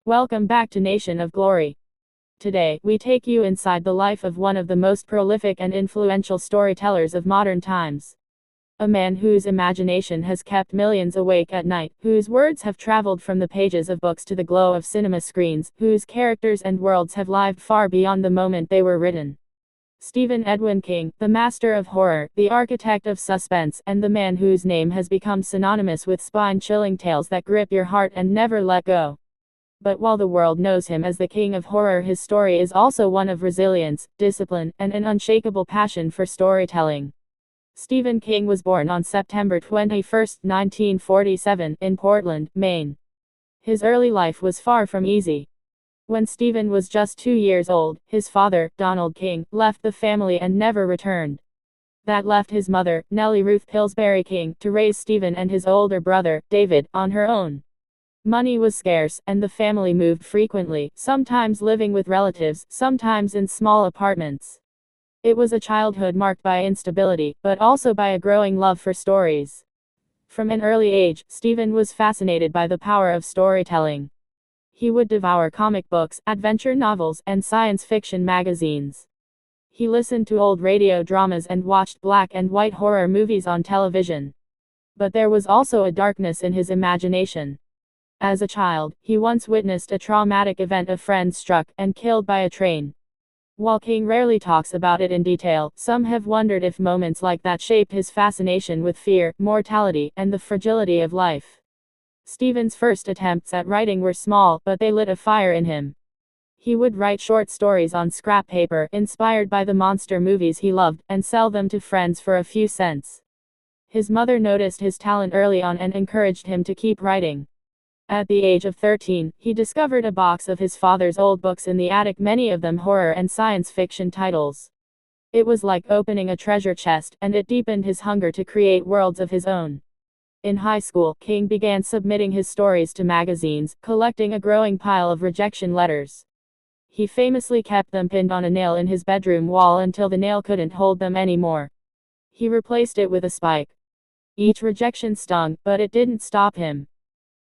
Welcome back to Nation of Glory. Today, we take you inside the life of one of the most prolific and influential storytellers of modern times. A man whose imagination has kept millions awake at night, whose words have traveled from the pages of books to the glow of cinema screens, whose characters and worlds have lived far beyond the moment they were written. Stephen Edwin King, the master of horror, the architect of suspense, and the man whose name has become synonymous with spine-chilling tales that grip your heart and never let go. But while the world knows him as the king of horror, his story is also one of resilience, discipline, and an unshakable passion for storytelling. Stephen King was born on September 21, 1947, in Portland, Maine. His early life was far from easy. When Stephen was just 2 years old, his father, Donald King, left the family and never returned. That left his mother, Nellie Ruth Pillsbury King, to raise Stephen and his older brother, David, on her own. Money was scarce, and the family moved frequently, sometimes living with relatives, sometimes in small apartments. It was a childhood marked by instability, but also by a growing love for stories. From an early age, Stephen was fascinated by the power of storytelling. He would devour comic books, adventure novels, and science fiction magazines. He listened to old radio dramas and watched black and white horror movies on television. But there was also a darkness in his imagination. As a child, he once witnessed a traumatic event: a friend struck and killed by a train. While King rarely talks about it in detail, some have wondered if moments like that shaped his fascination with fear, mortality, and the fragility of life. Stephen's first attempts at writing were small, but they lit a fire in him. He would write short stories on scrap paper, inspired by the monster movies he loved, and sell them to friends for a few cents. His mother noticed his talent early on and encouraged him to keep writing. At the age of 13, he discovered a box of his father's old books in the attic, many of them horror and science fiction titles. It was like opening a treasure chest, and it deepened his hunger to create worlds of his own. In high school, King began submitting his stories to magazines, collecting a growing pile of rejection letters. He famously kept them pinned on a nail in his bedroom wall until the nail couldn't hold them anymore. He replaced it with a spike. Each rejection stung, but it didn't stop him.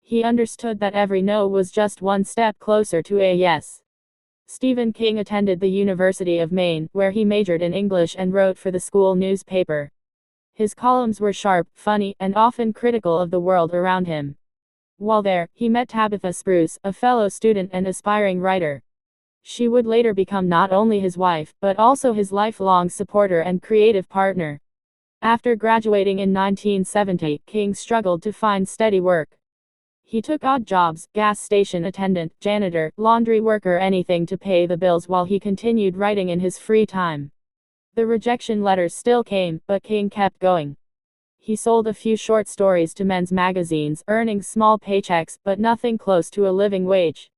He understood that every no was just one step closer to a yes. Stephen King attended the University of Maine, where he majored in English and wrote for the school newspaper. His columns were sharp, funny, and often critical of the world around him. While there, he met Tabitha Spruce, a fellow student and aspiring writer. She would later become not only his wife, but also his lifelong supporter and creative partner. After graduating in 1970, King struggled to find steady work. He took odd jobs: gas station attendant, janitor, laundry worker, anything to pay the bills, while he continued writing in his free time. The rejection letters still came, but King kept going. He sold a few short stories to men's magazines, earning small paychecks, but nothing close to a living wage.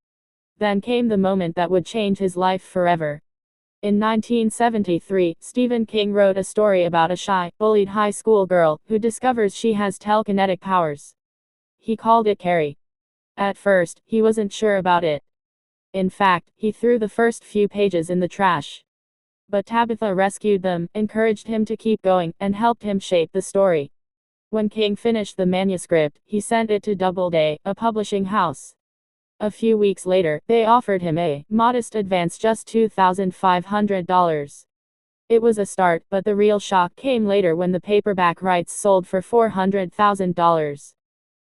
Then came the moment that would change his life forever. In 1973, Stephen King wrote a story about a shy, bullied high school girl who discovers she has telekinetic powers. He called it Carrie. At first, he wasn't sure about it. In fact, he threw the first few pages in the trash. But Tabitha rescued them, encouraged him to keep going, and helped him shape the story. When King finished the manuscript, he sent it to Doubleday, a publishing house. A few weeks later, they offered him a modest advance, just $2,500. It was a start, but the real shock came later when the paperback rights sold for $400,000.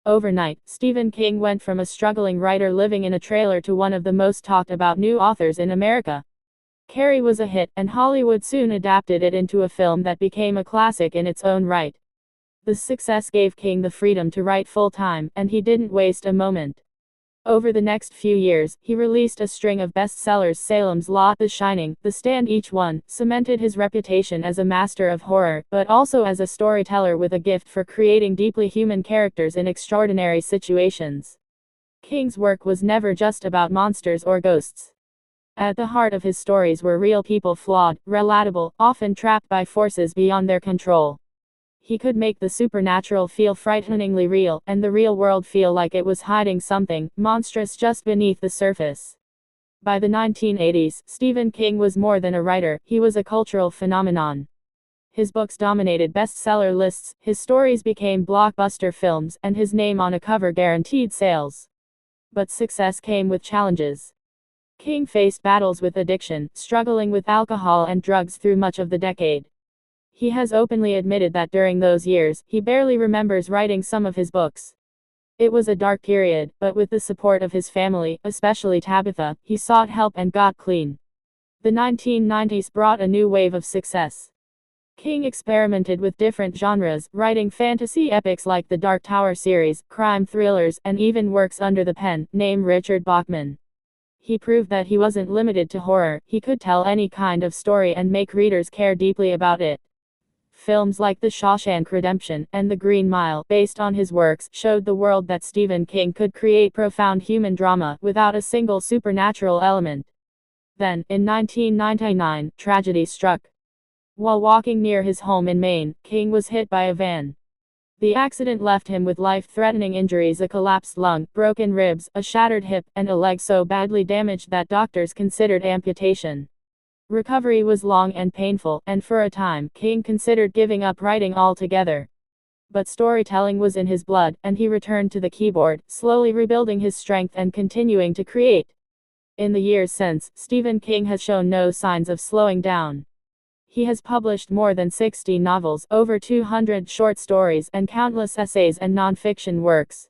Overnight, Stephen King went from a struggling writer living in a trailer to one of the most talked about new authors in America. Carrie was a hit, and Hollywood soon adapted it into a film that became a classic in its own right. The success gave King the freedom to write full-time, and he didn't waste a moment. Over the next few years, he released a string of bestsellers: Salem's Lot, The Shining, The Stand. Each one cemented his reputation as a master of horror, but also as a storyteller with a gift for creating deeply human characters in extraordinary situations. King's work was never just about monsters or ghosts. At the heart of his stories were real people, flawed, relatable, often trapped by forces beyond their control. He could make the supernatural feel frighteningly real, and the real world feel like it was hiding something monstrous just beneath the surface. By the 1980s, Stephen King was more than a writer, he was a cultural phenomenon. His books dominated bestseller lists, his stories became blockbuster films, and his name on a cover guaranteed sales. But success came with challenges. King faced battles with addiction, struggling with alcohol and drugs through much of the decade. He has openly admitted that during those years, he barely remembers writing some of his books. It was a dark period, but with the support of his family, especially Tabitha, he sought help and got clean. The 1990s brought a new wave of success. King experimented with different genres, writing fantasy epics like the Dark Tower series, crime thrillers, and even works under the pen name Richard Bachman. He proved that he wasn't limited to horror, he could tell any kind of story and make readers care deeply about it. Films like The Shawshank Redemption and The Green Mile, based on his works, showed the world that Stephen King could create profound human drama without a single supernatural element. Then, in 1999, tragedy struck. While walking near his home in Maine, King was hit by a van. The accident left him with life-threatening injuries: a collapsed lung, broken ribs, a shattered hip, and a leg so badly damaged that doctors considered amputation. Recovery was long and painful, and for a time, King considered giving up writing altogether. But storytelling was in his blood, and he returned to the keyboard, slowly rebuilding his strength and continuing to create. In the years since, Stephen King has shown no signs of slowing down. He has published more than 60 novels, over 200 short stories, and countless essays and non-fiction works.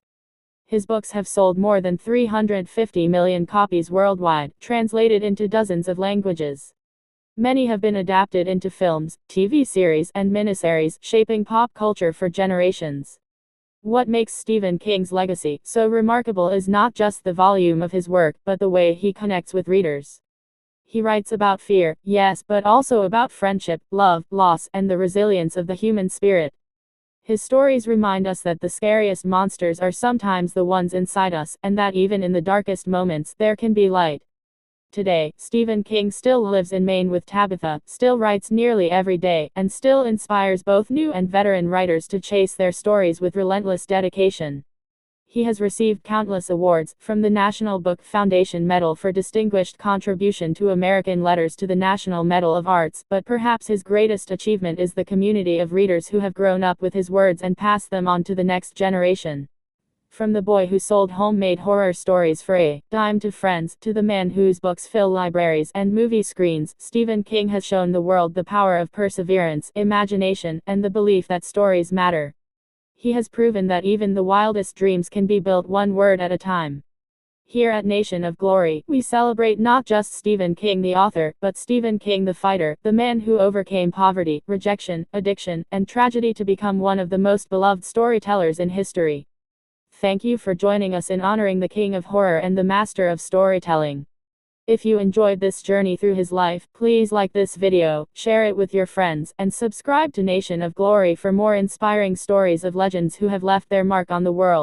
His books have sold more than 350 million copies worldwide, translated into dozens of languages. Many have been adapted into films, TV series, and miniseries, shaping pop culture for generations. What makes Stephen King's legacy so remarkable is not just the volume of his work, but the way he connects with readers. He writes about fear, yes, but also about friendship, love, loss, and the resilience of the human spirit. His stories remind us that the scariest monsters are sometimes the ones inside us, and that even in the darkest moments, there can be light. Today, Stephen King still lives in Maine with Tabitha, still writes nearly every day, and still inspires both new and veteran writers to chase their stories with relentless dedication. He has received countless awards, from the National Book Foundation Medal for Distinguished Contribution to American Letters to the National Medal of Arts, but perhaps his greatest achievement is the community of readers who have grown up with his words and passed them on to the next generation. From the boy who sold homemade horror stories for a dime to friends, to the man whose books fill libraries and movie screens, Stephen King has shown the world the power of perseverance, imagination, and the belief that stories matter. He has proven that even the wildest dreams can be built one word at a time. Here at Nation of Glory, we celebrate not just Stephen King the author, but Stephen King the fighter, the man who overcame poverty, rejection, addiction, and tragedy to become one of the most beloved storytellers in history. Thank you for joining us in honoring the King of Horror and the Master of Storytelling. If you enjoyed this journey through his life, please like this video, share it with your friends, and subscribe to Nation of Glory for more inspiring stories of legends who have left their mark on the world.